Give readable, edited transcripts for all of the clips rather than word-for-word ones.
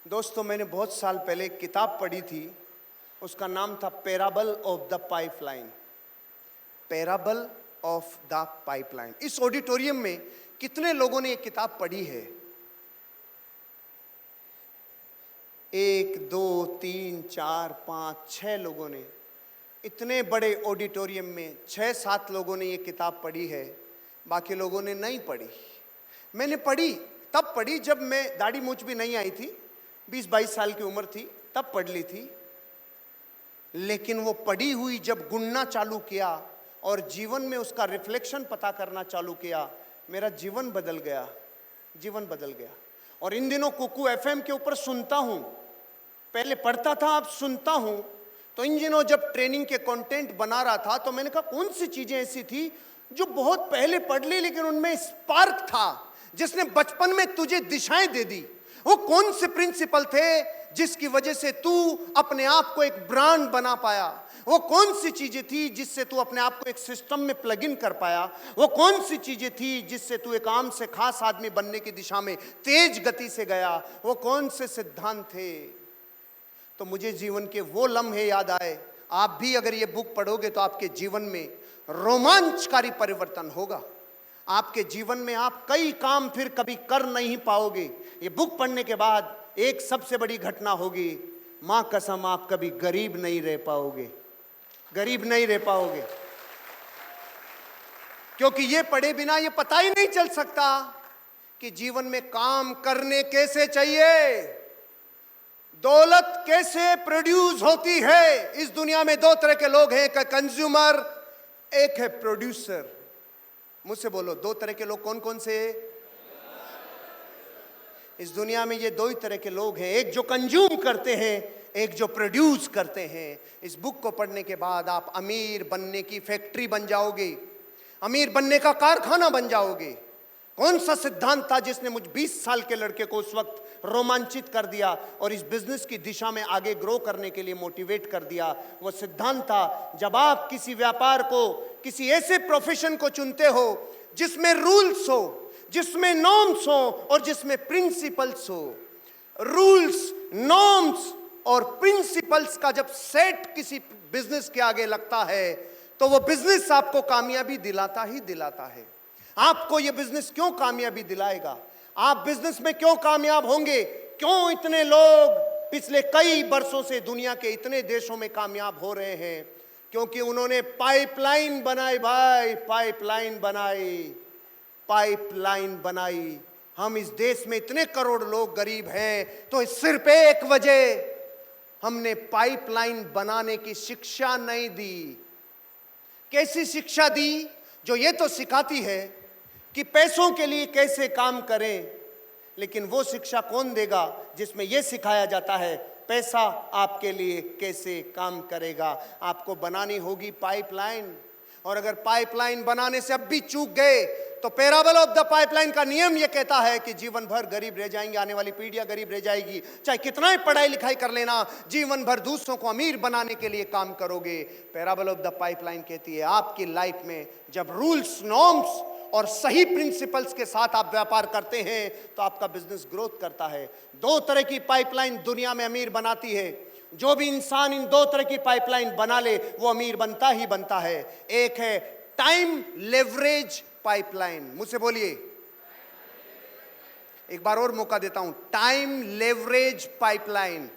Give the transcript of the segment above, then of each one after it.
दोस्तों, मैंने बहुत साल पहले एक किताब पढ़ी थी। उसका नाम था parable of the pipeline. Parable of the pipeline. इस ऑडिटोरियम में कितने लोगों ने ये किताब पढ़ी है? 1 2 3 4 5 6 लोगों ने। इतने बड़े ऑडिटोरियम में 6-7 लोगों ने ये किताब पढ़ी है, बाकी लोगों ने नहीं पढ़ी। मैंने पढ़ी, तब पढ़ी जब मैं दाढ़ी मूंछ भी नहीं आई थी, 20-22 साल की उम्र थी, तब पढ़ ली थी। लेकिन वो पढ़ी हुई जब गुनना चालू किया और जीवन में उसका रिफ्लेक्शन पता करना चालू किया, मेरा जीवन बदल गया, जीवन बदल गया। और इन दिनों कुकू एफएम के ऊपर सुनता हूं, पहले पढ़ता था, अब सुनता हूं। तो इन दिनों जब ट्रेनिंग के कंटेंट बना रहा था तो मैंने कहा कौन सी चीजें ऐसी थी जो बहुत पहले पढ़ ली, लेकिन उनमें स्पार्क था जिसने बचपन में तुझे दिशाएं दे दी। वो कौन से प्रिंसिपल थे जिसकी वजह से तू अपने आप को एक ब्रांड बना पाया? वो कौन सी चीजें थी जिससे तू अपने आप को एक सिस्टम में प्लग इन कर पाया? वो कौन सी चीजें थी जिससे तू एक आम से खास आदमी बनने की दिशा में तेज गति से गया? वो कौन से सिद्धांत थे? तो मुझे जीवन के वो लम्हे याद आए। आप भी अगर ये बुक पढ़ोगे तो आपके जीवन में रोमांचकारी परिवर्तन होगा। आपके जीवन में आप कई काम फिर कभी कर नहीं पाओगे। ये बुक पढ़ने के बाद एक सबसे बड़ी घटना होगी, मां कसम आप कभी गरीब नहीं रह पाओगे, गरीब नहीं रह पाओगे। क्योंकि ये पढ़े बिना ये पता ही नहीं चल सकता कि जीवन में काम करने कैसे चाहिए, दौलत कैसे प्रोड्यूस होती है। इस दुनिया में 2 तरह के लोग हैं, एक है कंज्यूमर, एक है प्रोड्यूसर। मुझसे बोलो, 2 तरह के लोग कौन कौन से? इस दुनिया में ये 2 ही तरह के लोग हैं, एक जो कंज्यूम करते हैं, एक जो प्रोड्यूस करते हैं। इस बुक को पढ़ने के बाद आप अमीर बनने की फैक्ट्री बन जाओगे, अमीर बनने का कारखाना बन जाओगे। कौन सा सिद्धांत था जिसने मुझ 20 साल के लड़के को उस वक्त रोमांचित कर दिया और इस बिजनेस की दिशा में आगे ग्रो करने के लिए मोटिवेट कर दिया? वो सिद्धांत था, जब आप किसी व्यापार को, किसी ऐसे प्रोफेशन को चुनते हो जिसमें रूल्स हो, जिसमें नॉर्म्स हो और जिसमें प्रिंसिपल्स हो। रूल्स, नॉर्म्स और प्रिंसिपल्स का जब सेट किसी बिजनेस के आगे लगता है तो वो बिजनेस आपको कामयाबी दिलाता ही दिलाता है। आपको ये बिजनेस क्यों कामयाबी दिलाएगा? आप बिजनेस में क्यों कामयाब होंगे? क्यों इतने लोग पिछले कई वर्षों से दुनिया के इतने देशों में कामयाब हो रहे हैं? क्योंकि उन्होंने पाइपलाइन बनाई भाई, पाइपलाइन बनाई, पाइपलाइन बनाई। हम इस देश में इतने करोड़ लोग गरीब हैं तो सिर्फ एक वजह, हमने पाइपलाइन बनाने की शिक्षा नहीं दी। कैसी शिक्षा दी? जो ये तो सिखाती है कि पैसों के लिए कैसे काम करें, लेकिन वो शिक्षा कौन देगा जिसमें यह सिखाया जाता है पैसा आपके लिए कैसे काम करेगा? आपको बनानी होगी पाइपलाइन। और अगर पाइपलाइन बनाने से अब भी चूक गए तो पैराबल ऑफ द पाइपलाइन का नियम यह कहता है कि जीवन भर गरीब रह जाएंगे, आने वाली पीढ़ियां गरीब रह जाएगी। चाहे कितना ही पढ़ाई लिखाई कर लेना, जीवन भर दूसरों को अमीर बनाने के लिए काम करोगे। पैराबल ऑफ द पाइपलाइन कहती है आपकी लाइफ में जब रूल्स, नॉर्म्स और सही प्रिंसिपल्स के साथ आप व्यापार करते हैं तो आपका बिजनेस ग्रोथ करता है। 2 तरह की पाइपलाइन दुनिया में अमीर बनाती है। जो भी इंसान इन 2 तरह की पाइपलाइन बना ले वो अमीर बनता ही बनता है। एक है टाइम लेवरेज पाइपलाइन। मुझसे बोलिए, एक बार और मौका देता हूं, टाइम लेवरेज पाइपलाइन।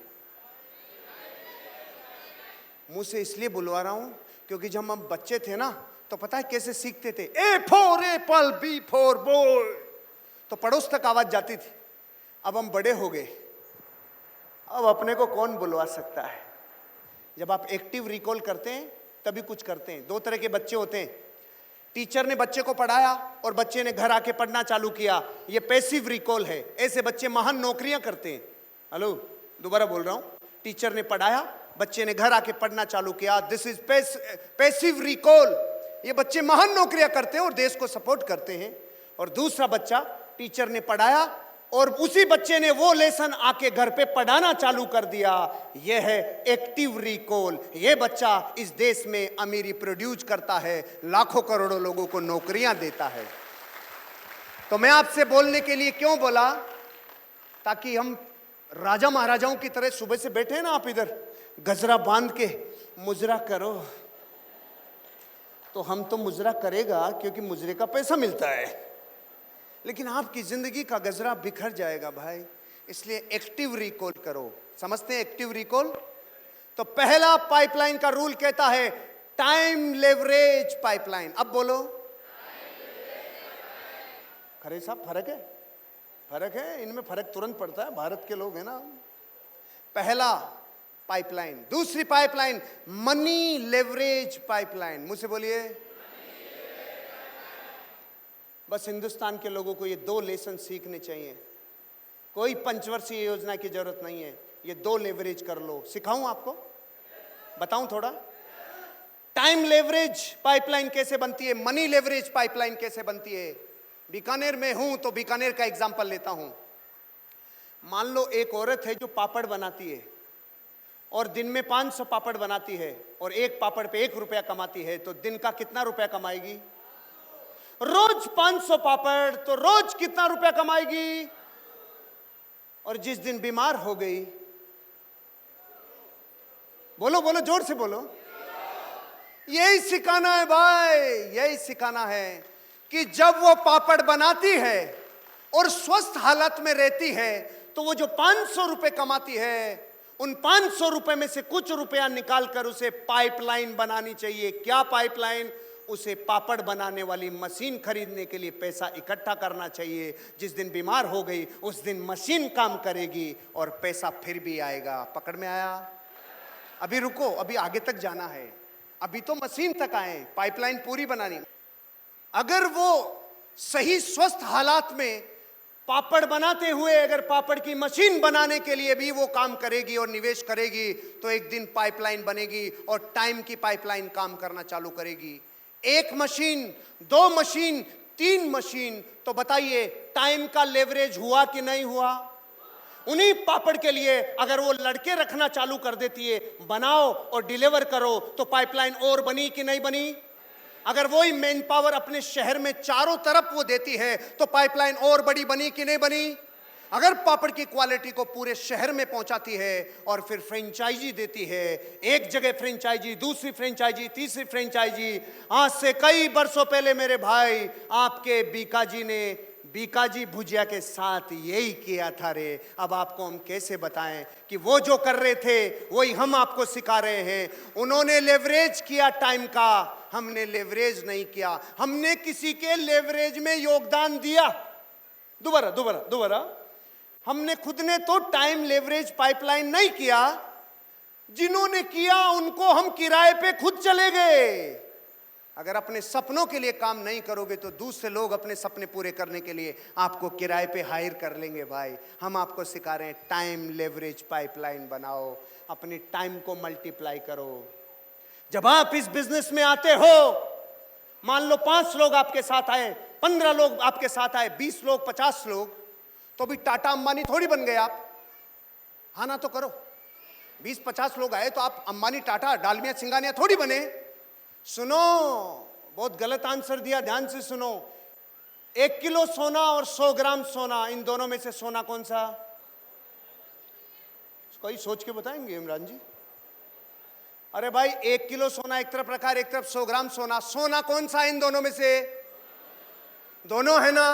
मुझसे इसलिए बुलवा रहा हूं क्योंकि जब हम बच्चे थे ना तो पता है कैसे सीखते थे? A for Apple, B for boy, तो पड़ोस तक आवाज जाती थी। अब हम बड़े हो गए, अब अपने को कौन बुलवा सकता है? जब आप एक्टिव रिकॉल करते हैं तभी कुछ करते हैं। 2 तरह के बच्चे होते हैं। टीचर ने बच्चे को पढ़ाया और बच्चे ने घर आके पढ़ना चालू किया, ये पैसिव रिकॉल है। ऐसे बच्चे महान नौकरियां करते हैं। हेलो, दोबारा बोल रहा हूं, टीचर ने पढ़ाया, बच्चे ने घर आके पढ़ना चालू किया, दिस इज पैसिव रिकॉल। ये बच्चे महान नौकरियां करते हैं और देश को सपोर्ट करते हैं। और दूसरा बच्चा, टीचर ने पढ़ाया और उसी बच्चे ने वो लेसन आके घर पे पढ़ाना चालू कर दिया, यह है एक्टिव रिकॉल। ये बच्चा इस देश में अमीरी प्रोड्यूस करता है, लाखों करोड़ों लोगों को नौकरियां देता है। तो मैं आपसे बोलने के लिए क्यों बोला? ताकि हम राजा महाराजाओं की तरह सुबह से बैठे हैं ना आप इधर, गजरा बांध के मुजरा करो, तो हम तो मुजरा करेगा क्योंकि मुजरे का पैसा मिलता है, लेकिन आपकी जिंदगी का गजरा बिखर जाएगा भाई। इसलिए एक्टिव रिकॉल करो। समझते हैं एक्टिव रिकॉल? तो पहला पाइपलाइन का रूल कहता है टाइम लेवरेज पाइपलाइन। अब बोलो खरे साहब, फर्क है? फर्क है, इनमें फर्क तुरंत पड़ता है, भारत के लोग हैं ना। पहला पाइपलाइन। दूसरी पाइपलाइन मनी लेवरेज पाइपलाइन। मुझसे बोलिए। बस हिंदुस्तान के लोगों को ये दो लेसन सीखने चाहिए, कोई पंचवर्षीय योजना की जरूरत नहीं है, ये दो लेवरेज कर लो। सिखाऊं आपको, बताऊं थोड़ा? टाइम लेवरेज पाइपलाइन कैसे बनती है, मनी लेवरेज पाइपलाइन कैसे बनती है। बीकानेर में हूं तो बीकानेर का एग्जांपल लेता हूं। मान लो एक औरत है जो पापड़ बनाती है और दिन में 500 पापड़ बनाती है और एक पापड़ पे 1 रुपया कमाती है, तो दिन का कितना रुपया कमाएगी? रोज 500 पापड़, तो रोज कितना रुपया कमाएगी? और जिस दिन बीमार हो गई, बोलो बोलो जोर से बोलो, यही सिखाना है भाई, यही सिखाना है कि जब वो पापड़ बनाती है और स्वस्थ हालत में रहती है तो वो जो 500 रुपए कमाती है, उन 500 रुपए में से कुछ रुपया निकालकर उसे पाइपलाइन बनानी चाहिए। क्या पाइपलाइन? उसे पापड़ बनाने वाली मशीन खरीदने के लिए पैसा इकट्ठा करना चाहिए। जिस दिन बीमार हो गई उस दिन मशीन काम करेगी और पैसा फिर भी आएगा। पकड़ में आया? अभी रुको, अभी आगे तक जाना है, अभी तो मशीन तक आए, पाइपलाइन पूरी बनानी। अगर वो सही स्वस्थ हालात में पापड़ बनाते हुए अगर पापड़ की मशीन बनाने के लिए भी वो काम करेगी और निवेश करेगी, तो एक दिन पाइपलाइन बनेगी और टाइम की पाइपलाइन काम करना चालू करेगी। 1 मशीन, 2 मशीन, 3 मशीन, तो बताइए टाइम का लेवरेज हुआ कि नहीं हुआ? उन्हीं पापड़ के लिए अगर वो लड़के रखना चालू कर देती है, बनाओ और डिलीवर करो, तो पाइपलाइन और बनी कि नहीं बनी? अगर वही मैन पावर अपने शहर में चारों तरफ वो देती है तो पाइपलाइन और बड़ी बनी कि नहीं बनी? अगर पापड़ की क्वालिटी को पूरे शहर में पहुंचाती है और फिर फ्रेंचाइजी देती है, एक जगह फ्रेंचाइजी, दूसरी फ्रेंचाइजी, तीसरी फ्रेंचाइजी। आज से कई वर्षों पहले मेरे भाई आपके बीकाजी ने बीकाजी भुजिया के साथ यही किया था रे। अब आपको हम कैसे बताएं कि वो जो कर रहे थे वही हम आपको सिखा रहे हैं। उन्होंने लेवरेज किया टाइम का, हमने लेवरेज नहीं किया। हमने किसी के लेवरेज में योगदान दिया। दोबारा दोबारा दोबारा, हमने खुद ने तो टाइम लेवरेज पाइपलाइन नहीं किया, जिन्होंने किया उनको हम किराए पे खुद चले गए। अगर अपने सपनों के लिए काम नहीं करोगे तो दूसरे लोग अपने सपने पूरे करने के लिए आपको किराए पे हायर कर लेंगे। भाई हम आपको सिखा रहे हैं टाइम लेवरेज पाइपलाइन बनाओ, अपने टाइम को मल्टीप्लाई करो। जब आप इस बिजनेस में आते हो, मान लो 5 लोग आपके साथ आए, 15 लोग आपके साथ आए, 20 लोग, 50 लोग, तो भी टाटा अंबानी थोड़ी बन गए आप। हाँ ना तो करो। 20-50 लोग आए तो आप अंबानी, टाटा, डालमिया, सिंघानिया थोड़ी बने। सुनो, बहुत गलत आंसर दिया, ध्यान से सुनो। 1 किलो सोना और 100 ग्राम सोना, इन दोनों में से सोना कौन सा? कोई सोच के बताएंगे इमरान जी? अरे भाई 1 किलो सोना एक तरफ रखा है, एक तरफ 100 ग्राम सोना, सोना कौन सा इन दोनों में से? दोनों है ना।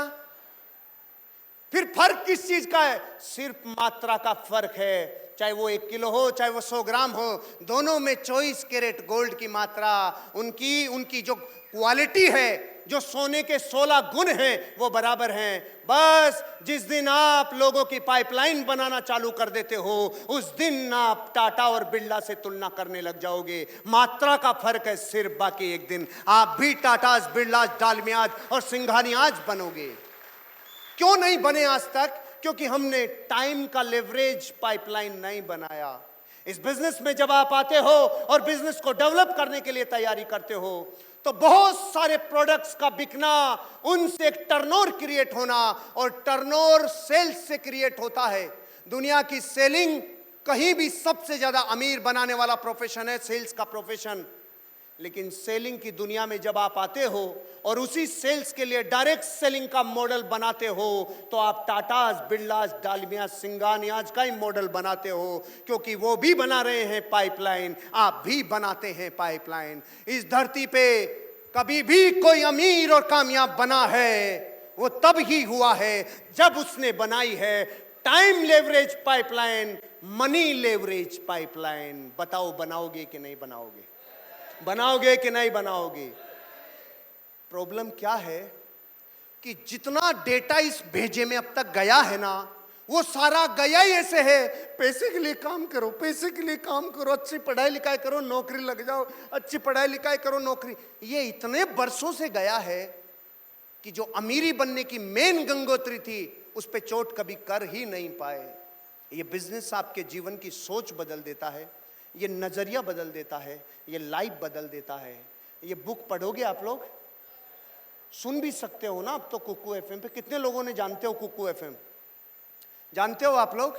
फिर फर्क किस चीज का है? सिर्फ मात्रा का फर्क है। चाहे वो 1 किलो हो, चाहे वो 100 ग्राम हो, दोनों में 24 कैरेट गोल्ड की मात्रा, उनकी जो क्वालिटी है, जो सोने के 16 गुण हैं, वो बराबर हैं। बस जिस दिन आप लोगों की पाइपलाइन बनाना चालू कर देते हो, उस दिन आप टाटा और बिरला से तुलना करने लग जाओगे। मात्रा का फर्क है सिर्फ, बाकी एक दिन आप भी टाटाज, बिरलाज, डालमियाज और सिंघानियाज बनोगे। क्यों नहीं बने आज तक? क्योंकि हमने टाइम का लेवरेज पाइपलाइन नहीं बनाया। इस बिजनेस में जब आप आते हो और बिजनेस को डेवलप करने के लिए तैयारी करते हो, तो बहुत सारे प्रोडक्ट्स का बिकना, उनसे एक टर्नओवर क्रिएट होना, और टर्नओवर सेल्स से क्रिएट होता है। दुनिया की सेलिंग कहीं भी सबसे ज्यादा अमीर बनाने वाला प्रोफेशन है सेल्स का प्रोफेशन। लेकिन सेलिंग की दुनिया में जब आप आते हो और उसी सेल्स के लिए डायरेक्ट सेलिंग का मॉडल बनाते हो, तो आप टाटास, बिरलास, डालमियास, सिंगानियाज का ही मॉडल बनाते हो, क्योंकि वो भी बना रहे हैं पाइपलाइन, आप भी बनाते हैं पाइपलाइन। इस धरती पे कभी भी कोई अमीर और कामयाब बना है वो तब ही हुआ है जब उसने बनाई है time leverage pipeline, money leverage pipeline. बताओ बनाओगे कि नहीं बनाओगे? बनाओगे कि नहीं बनाओगे? प्रॉब्लम क्या है कि जितना डेटा इस भेजे में अब तक गया है ना, वो सारा गया ही ऐसे है, पैसे के लिए काम करो, पैसे के लिए काम करो, अच्छी पढ़ाई लिखाई करो, नौकरी लग जाओ, अच्छी पढ़ाई लिखाई करो, नौकरी। ये इतने बरसों से गया है कि जो अमीरी बनने की मेन गंगोत्री थी उस पे चोट कभी कर ही नहीं पाए। ये बिजनेस आपके जीवन की सोच बदल देता है, ये नजरिया बदल देता है, ये लाइफ बदल देता है। ये बुक पढ़ोगे आप लोग, सुन भी सकते हो ना अब तो कुकू एफएम पे। कितने लोगों ने जानते हो कुकू एफएम? जानते हो आप लोग?